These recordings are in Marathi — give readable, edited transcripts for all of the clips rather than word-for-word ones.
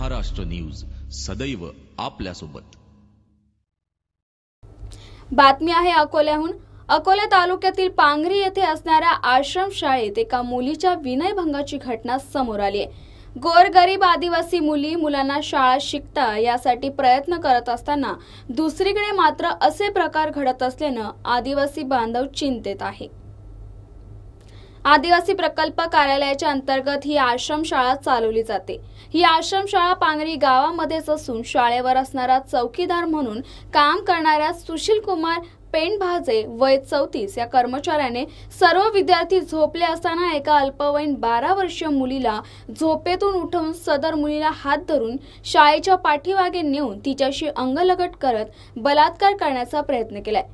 महाराष्ट्र न्यूज सदैव आपल्यासोबत। बातमी आहे अकोल्याहून। अकोला तालुक्यातील पांगरी येथे असणाऱ्या आश्रम शाळेत एका मुलीच्या विनयभंगाची घटना समोर आली आहे। गोरगरीब आदिवासी मुलांना शाळा शिकता यासाठी प्रयत्न करत असताना दुसरीकडे मात्र असे प्रकार घडत असल्याने आदिवासी बांधव चिंतेत आहे। आदिवासी प्रकल्प कार्यालयाच्या अंतर्गत ही आश्रमशाळा चालवली जाते। ही आश्रमशाळा पांगरी गावामध्येच असून शाळेवर असणारा चौकीदार म्हणून काम करणाऱ्या सुशील कुमार पेंडभाजे वय 34 या कर्मचाऱ्याने सर्व विद्यार्थी झोपले असताना एका अल्पवयीन 12 वर्षीय मुलीला झोपेतून उठवून सदर मुलीला हात धरून शाळेच्या पाठीमागे नेऊन तिच्याशी अंगलगट करत बलात्कार करण्याचा प्रयत्न केलाय।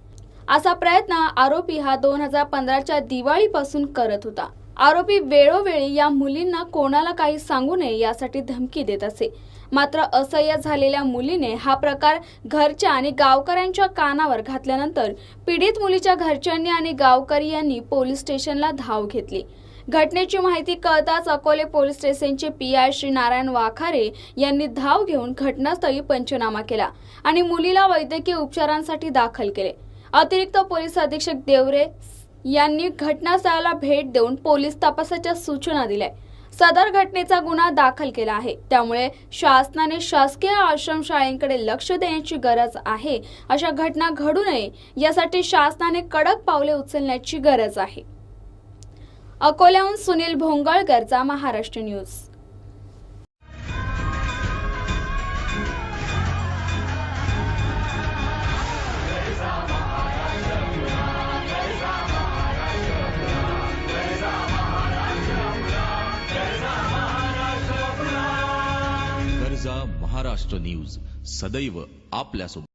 असा प्रयत्न आरोपी हा 2015च्या दिवाळीपासून करत होता। आरोपी वेळोवेळी या मुलींना कोणाला काही सांगू नये यासाठी धमकी देत असे। मात्र असह्य झालेल्या मुलीने हा प्रकार घरच्या आणि गावकऱ्यांच्या कानावर घातल्यानंतर पीडित मुलीच्या घरच्यांनी आणि गावकरी यांनी पोलीस स्टेशनला धाव घेतली। घटनेची माहिती कळताच अकोले पोलीस स्टेशनचे पीआय श्री नारायण वाखारे यांनी धाव घेऊन घटनास्थळी पंचनामा केला आणि मुलीला वैद्यकीय उपचारांसाठी दाखल केले। अतिरिक्त पोलीस अधीक्षक देवरे यांनी घटनास्थळाला भेट देऊन पोलीस तपासाच्या सूचना दिल्या। सदर घटनेचा गुन्हा दाखल केला आहे। त्यामुळे शासनाने शासकीय आश्रमशाळेकडे लक्ष देण्याची गरज आहे। अशा घटना घडू नये यासाठी शासनाने कडक पावले उचलण्याची गरज आहे। अकोल्याहून सुनील भोंगळकरचा महाराष्ट्र न्यूज। महाराष्ट्र न्यूज सदैव आपल्यासोबत।